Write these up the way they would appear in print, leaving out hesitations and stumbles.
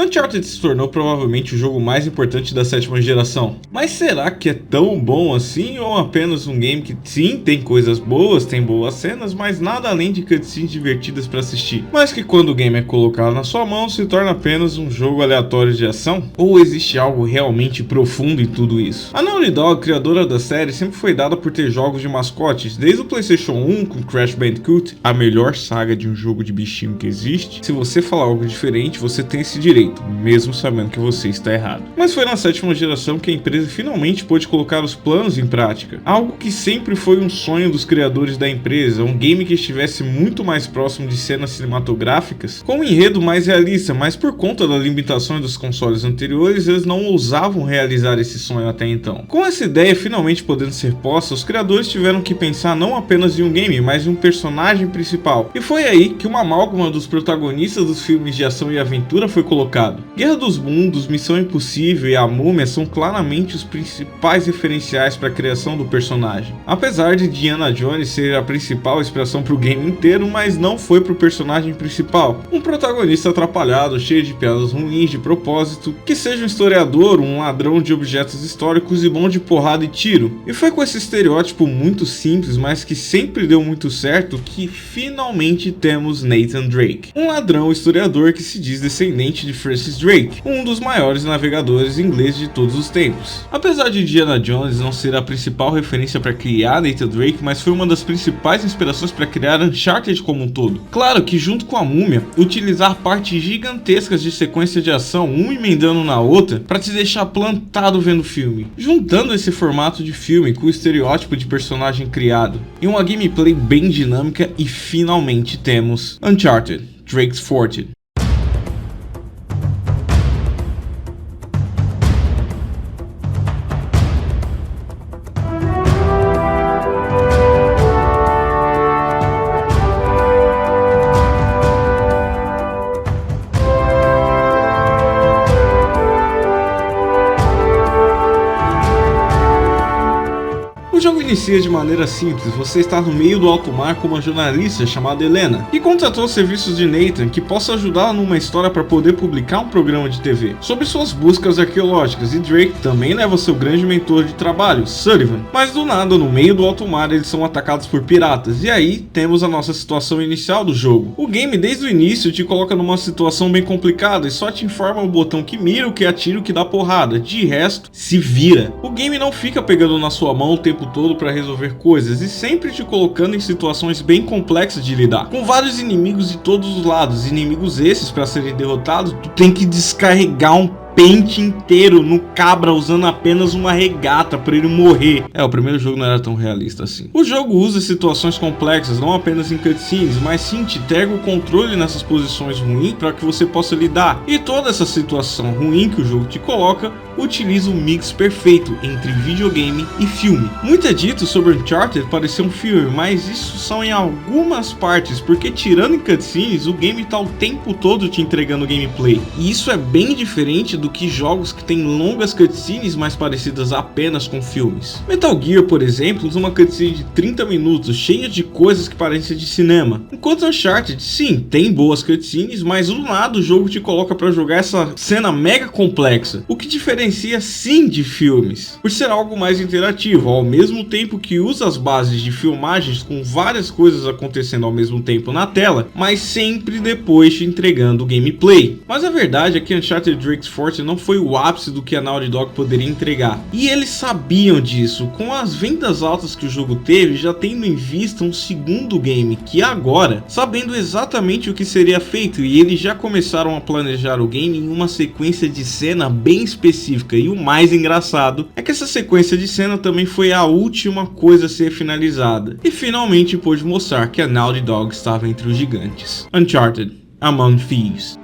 Uncharted se tornou provavelmente o jogo mais importante da 7ª geração. Mas será que é tão bom assim ou apenas um game que sim, tem coisas boas, tem boas cenas, mas nada além de cutscenes divertidas para assistir? Mas que quando o game é colocado na sua mão se torna apenas um jogo aleatório de ação? Ou existe algo realmente profundo em tudo isso? A Naughty Dog, criadora da série, sempre foi dada por ter jogos de mascotes, desde o PlayStation 1 com Crash Bandicoot, a melhor saga de um jogo de bichinho que existe. Se você falar algo diferente, você tem esse direito, mesmo sabendo que você está errado. Mas foi na 7ª geração que a empresa finalmente pôde colocar os planos em prática, algo que sempre foi um sonho dos criadores da empresa, um game que estivesse muito mais próximo de cenas cinematográficas, com um enredo mais realista, mas por conta das limitações dos consoles anteriores, eles não ousavam realizar esse sonho até então. Com essa ideia finalmente podendo ser posta, os criadores tiveram que pensar não apenas em um game, mas em um personagem principal, e foi aí que uma amálgama dos protagonistas dos filmes de ação e aventura foi colocado. Guerra dos Mundos, Missão Impossível e A Múmia são claramente os principais referenciais para a criação do personagem. Apesar de Indiana Jones ser a principal inspiração para o game inteiro, mas não foi para o personagem principal, um protagonista atrapalhado, cheio de piadas ruins de propósito, que seja um historiador, um ladrão de objetos históricos e bom de porrada e tiro. E foi com esse estereótipo muito simples, mas que sempre deu muito certo, que finalmente temos Nathan Drake, um ladrão historiador que se diz descendente de Francis Drake, um dos maiores navegadores ingleses de todos os tempos. Apesar de Indiana Jones não ser a principal referência para criar Nathan Drake, mas foi uma das principais inspirações para criar Uncharted como um todo. Claro que junto com a Múmia, utilizar partes gigantescas de sequência de ação, uma emendando na outra, para te deixar plantado vendo o filme, juntando esse formato de filme com o estereótipo de personagem criado, e uma gameplay bem dinâmica, e finalmente temos Uncharted: Drake's Fortune. O jogo inicia de maneira simples. Você está no meio do alto mar com uma jornalista chamada Helena, que contratou os serviços de Nathan, que possa ajudá-la numa história para poder publicar um programa de TV sobre suas buscas arqueológicas, e Drake também leva seu grande mentor de trabalho, Sullivan. Mas do nada, no meio do alto mar, eles são atacados por piratas, e aí temos a nossa situação inicial do jogo. O game desde o início te coloca numa situação bem complicada e só te informa o botão que mira, o que atira, o que dá porrada. De resto, se vira. O game não fica pegando na sua mão o tempo todo para resolver coisas, e sempre te colocando em situações bem complexas de lidar, com vários inimigos de todos os lados. Inimigos esses, para serem derrotados, tu tem que descarregar um pente inteiro no cabra usando apenas uma regata para ele morrer. O primeiro jogo não era tão realista assim. O jogo usa situações complexas, não apenas em cutscenes, mas sim te entrega o controle nessas posições ruins para que você possa lidar. E toda essa situação ruim que o jogo te coloca, utiliza um mix perfeito entre videogame e filme. Muito é dito sobre Uncharted parecer um filme, mas isso são em algumas partes, porque tirando em cutscenes, o game tá o tempo todo te entregando gameplay. E isso é bem diferente do que jogos que têm longas cutscenes mais parecidas apenas com filmes. Metal Gear, por exemplo, usa uma cutscene de 30 minutos, cheia de coisas que parecem de cinema. Enquanto Uncharted, sim, tem boas cutscenes, mas do nada o jogo te coloca para jogar essa cena mega complexa, o que diferencia sim de filmes, por ser algo mais interativo, ao mesmo tempo que usa as bases de filmagens com várias coisas acontecendo ao mesmo tempo na tela, mas sempre depois te entregando gameplay. Mas a verdade é que Uncharted Drake's Fortune não foi o ápice do que a Naughty Dog poderia entregar, e eles sabiam disso. Com as vendas altas que o jogo teve, já tendo em vista um segundo game, que agora, sabendo exatamente o que seria feito, e eles já começaram a planejar o game em uma sequência de cena bem específica. E o mais engraçado é que essa sequência de cena também foi a última coisa a ser finalizada, e finalmente pôde mostrar que a Naughty Dog estava entre os gigantes. Uncharted: Among Thieves.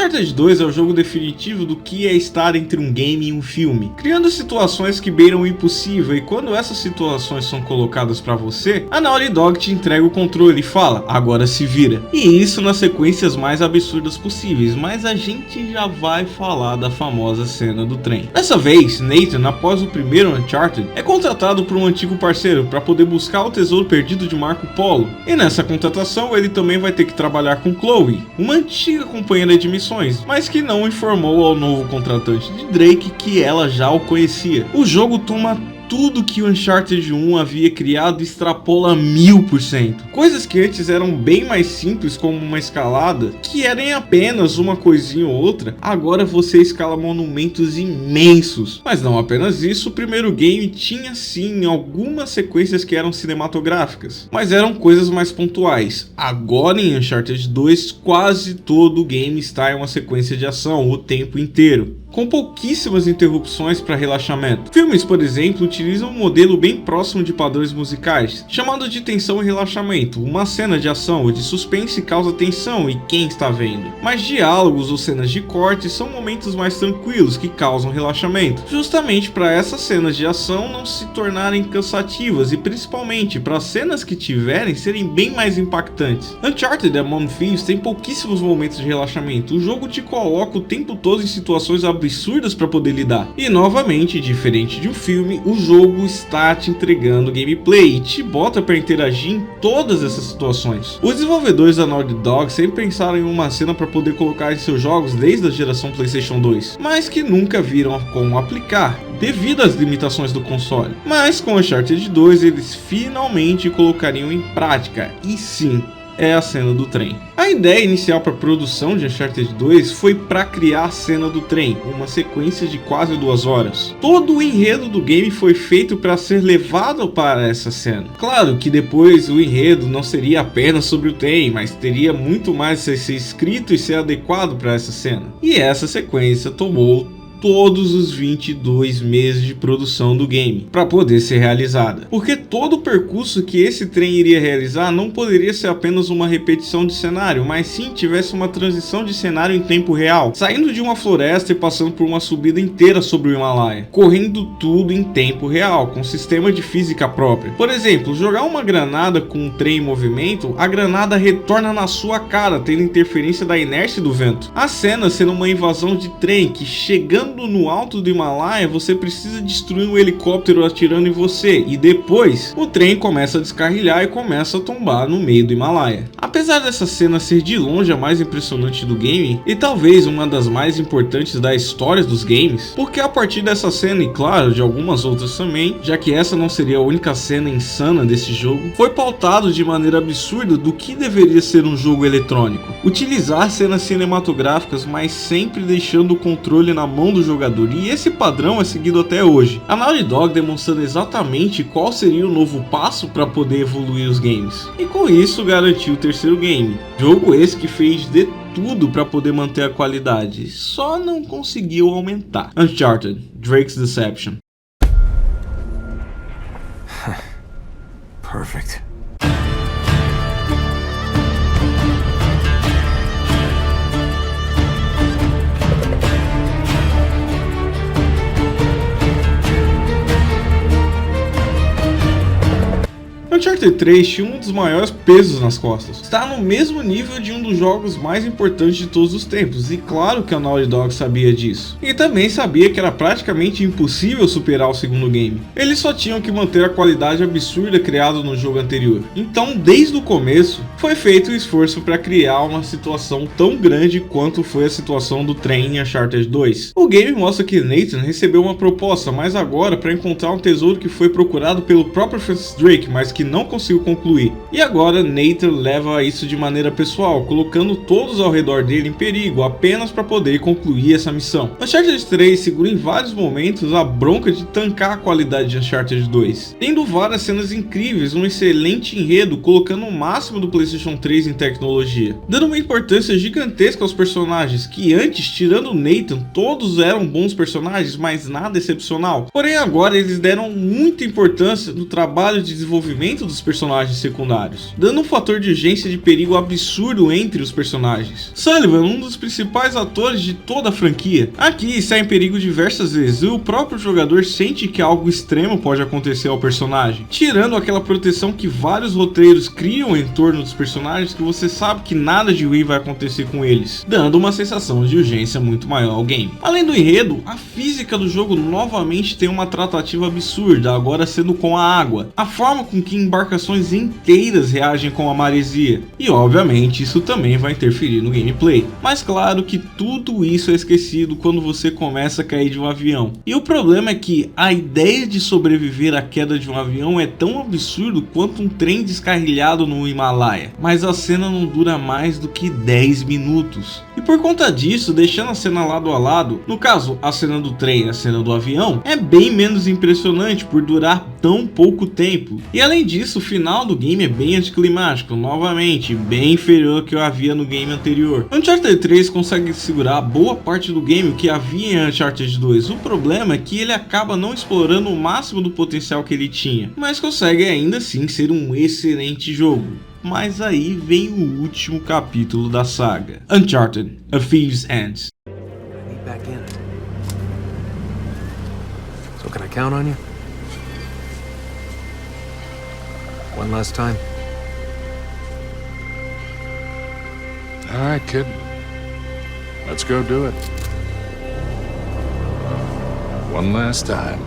Uncharted 2 é o jogo definitivo do que é estar entre um game e um filme, criando situações que beiram o impossível, e quando essas situações são colocadas pra você, a Naughty Dog te entrega o controle e fala, agora se vira. E isso nas sequências mais absurdas possíveis, mas a gente já vai falar da famosa cena do trem. Dessa vez, Nathan, após o primeiro Uncharted, é contratado por um antigo parceiro para poder buscar o tesouro perdido de Marco Polo, e nessa contratação ele também vai ter que trabalhar com Chloe, uma antiga companheira de missões, mas que não informou ao novo contratante de Drake que ela já o conhecia. O jogo toma tudo que o Uncharted 1 havia criado e extrapola 1000%. Coisas que antes eram bem mais simples, como uma escalada, que eram apenas uma coisinha ou outra, agora você escala monumentos imensos. Mas não apenas isso, o primeiro game tinha sim algumas sequências que eram cinematográficas, mas eram coisas mais pontuais. Agora em Uncharted 2, quase todo o game está em uma sequência de ação o tempo inteiro, com pouquíssimas interrupções para relaxamento. Filmes, por exemplo, utilizam um modelo bem próximo de padrões musicais, chamado de tensão e relaxamento. Uma cena de ação ou de suspense causa tensão e quem está vendo, mas diálogos ou cenas de corte são momentos mais tranquilos que causam relaxamento, justamente para essas cenas de ação não se tornarem cansativas e principalmente para as cenas que tiverem serem bem mais impactantes. Uncharted Among Thieves tem pouquíssimos momentos de relaxamento, o jogo te coloca o tempo todo em situações absurdas para poder lidar. E novamente, diferente de um filme, o jogo está te entregando gameplay e te bota para interagir em todas essas situações. Os desenvolvedores da Naughty Dog sempre pensaram em uma cena para poder colocar em seus jogos desde a geração PlayStation 2, mas que nunca viram como aplicar, devido às limitações do console. Mas com Uncharted 2 eles finalmente colocariam em prática, e sim, é a cena do trem. A ideia inicial para a produção de Uncharted 2 foi para criar a cena do trem, uma sequência de quase 2 horas. Todo o enredo do game foi feito para ser levado para essa cena. Claro que depois o enredo não seria apenas sobre o trem, mas teria muito mais a ser escrito e ser adequado para essa cena. E essa sequência tomou todos os 22 meses de produção do game para poder ser realizada, porque todo o percurso que esse trem iria realizar não poderia ser apenas uma repetição de cenário, mas sim tivesse uma transição de cenário em tempo real, saindo de uma floresta e passando por uma subida inteira sobre o Himalaia, correndo tudo em tempo real, com sistema de física própria. Por exemplo, jogar uma granada com um trem em movimento, a granada retorna na sua cara, tendo interferência da inércia do vento. A cena sendo uma invasão de trem que, chegando no alto do Himalaia, você precisa destruir um helicóptero atirando em você, e depois o trem começa a descarrilhar e começa a tombar no meio do Himalaia. Apesar dessa cena ser de longe a mais impressionante do game, e talvez uma das mais importantes da história dos games, porque a partir dessa cena, e claro, de algumas outras também, já que essa não seria a única cena insana desse jogo, foi pautado de maneira absurda do que deveria ser um jogo eletrônico. Utilizar cenas cinematográficas, mas sempre deixando o controle na mão do jogador, e esse padrão é seguido até hoje. A Naughty Dog demonstrando exatamente qual seria o novo passo para poder evoluir os games, e com isso garantiu o terceiro game. Jogo esse que fez de tudo para poder manter a qualidade, só não conseguiu aumentar. Uncharted: Drake's Deception. Perfect. Uncharted 3 tinha um dos maiores pesos nas costas. Está no mesmo nível de um dos jogos mais importantes de todos os tempos, e claro que a Naughty Dog sabia disso. E também sabia que era praticamente impossível superar o segundo game. Eles só tinham que manter a qualidade absurda criada no jogo anterior. Então, desde o começo, foi feito o esforço para criar uma situação tão grande quanto foi a situação do trem em Uncharted 2. O game mostra que Nathan recebeu uma proposta, mas agora para encontrar um tesouro que foi procurado pelo próprio Francis Drake, mas que não conseguiu concluir. E agora Nathan leva isso de maneira pessoal, colocando todos ao redor dele em perigo apenas para poder concluir essa missão. Uncharted 3 segura em vários momentos a bronca de tancar a qualidade de Uncharted 2, tendo várias cenas incríveis, um excelente enredo, colocando o máximo do PlayStation 3 em tecnologia, dando uma importância gigantesca aos personagens que antes, tirando Nathan, todos eram bons personagens, mas nada excepcional. Porém agora eles deram muita importância no trabalho de desenvolvimento desenvolvimento dos personagens secundários, dando um fator de urgência de perigo absurdo entre os personagens. Sullivan, um dos principais atores de toda a franquia, aqui está em perigo diversas vezes e o próprio jogador sente que algo extremo pode acontecer ao personagem, tirando aquela proteção que vários roteiros criam em torno dos personagens, que você sabe que nada de ruim vai acontecer com eles, dando uma sensação de urgência muito maior ao game. Além do enredo, a física do jogo novamente tem uma tratativa absurda, agora sendo com a água, a forma com que embarcações inteiras reagem com a maresia, e obviamente isso também vai interferir no gameplay. Mas claro que tudo isso é esquecido quando você começa a cair de um avião, e o problema é que a ideia de sobreviver à queda de um avião é tão absurdo quanto um trem descarrilhado no Himalaia, mas a cena não dura mais do que 10 minutos. E por conta disso, deixando a cena lado a lado, no caso a cena do trem e a cena do avião, é bem menos impressionante por durar tão pouco tempo. E além disso, o final do game é bem anticlimático, novamente, bem inferior ao que eu havia no game anterior. Uncharted 3 consegue segurar boa parte do game que havia em Uncharted 2, o problema é que ele acaba não explorando o máximo do potencial que ele tinha, mas consegue ainda assim ser um excelente jogo. Mas aí vem o último capítulo da saga, Uncharted: A Thief's End. So can I count on you? One last time. All right, kid. Let's go do it. One last time.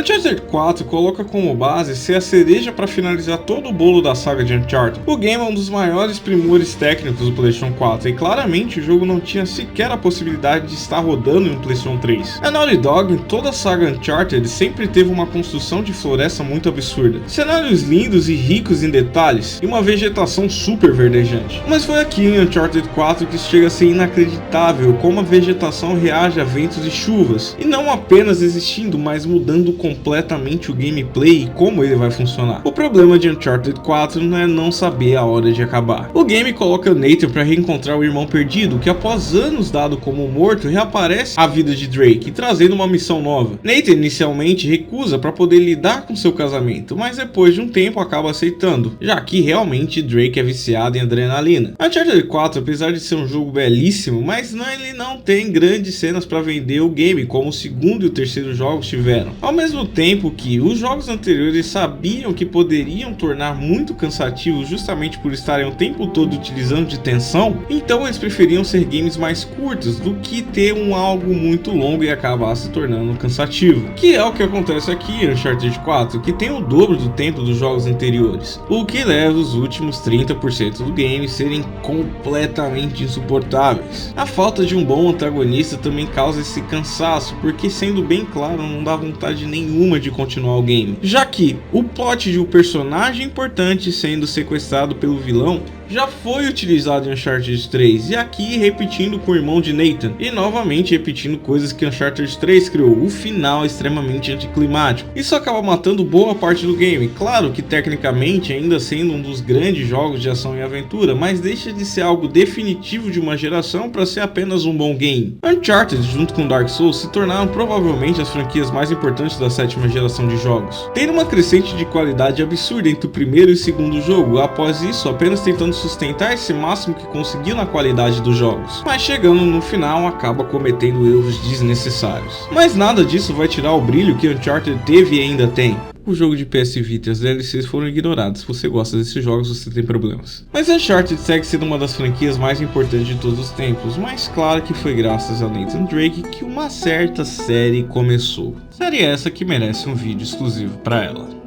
Uncharted 4 coloca como base ser a cereja para finalizar todo o bolo da saga de Uncharted. O game é um dos maiores primores técnicos do PlayStation 4 e claramente o jogo não tinha sequer a possibilidade de estar rodando em um PlayStation 3. A Naughty Dog em toda a saga Uncharted sempre teve uma construção de floresta muito absurda, cenários lindos e ricos em detalhes e uma vegetação super verdejante. Mas foi aqui em Uncharted 4 que chega a ser inacreditável como a vegetação reage a ventos e chuvas, e não apenas existindo, mas mudando completamente o gameplay e como ele vai funcionar. O problema de Uncharted 4 não é não saber a hora de acabar. O game coloca Nathan para reencontrar o irmão perdido, que após anos dado como morto, reaparece à vida de Drake, trazendo uma missão nova. Nathan inicialmente recusa para poder lidar com seu casamento, mas depois de um tempo acaba aceitando, já que realmente Drake é viciado em adrenalina. Uncharted 4, apesar de ser um jogo belíssimo, mas ele não tem grandes cenas para vender o game, como o segundo e o terceiro jogos tiveram. Ao mesmo tempo que os jogos anteriores sabiam que poderiam tornar muito cansativos justamente por estarem o tempo todo utilizando de tensão, então eles preferiam ser games mais curtos do que ter algo muito longo e acabar se tornando cansativo, que é o que acontece aqui em Uncharted 4, que tem o dobro do tempo dos jogos anteriores, o que leva os últimos 30% do game serem completamente insuportáveis. A falta de um bom antagonista também causa esse cansaço, porque sendo bem claro, não dá vontade nenhuma de continuar o game, já que o plot de um personagem importante sendo sequestrado pelo vilão já foi utilizado em Uncharted 3, e aqui repetindo com o irmão de Nathan, e novamente repetindo coisas que Uncharted 3 criou, o final extremamente anticlimático. Isso acaba matando boa parte do game, claro que tecnicamente ainda sendo um dos grandes jogos de ação e aventura, mas deixa de ser algo definitivo de uma geração para ser apenas um bom game. Uncharted junto com Dark Souls se tornaram provavelmente as franquias mais importantes da sétima geração de jogos, tendo uma crescente de qualidade absurda entre o primeiro e o segundo jogo, após isso apenas tentando sustentar esse máximo que conseguiu na qualidade dos jogos, mas chegando no final acaba cometendo erros desnecessários. Mas nada disso vai tirar o brilho que Uncharted teve e ainda tem. O jogo de PS Vita e as DLCs foram ignorados. Se você gosta desses jogos, você tem problemas. Mas Uncharted segue sendo uma das franquias mais importantes de todos os tempos, mas claro que foi graças a Nathan Drake que uma certa série começou. Série essa que merece um vídeo exclusivo para ela.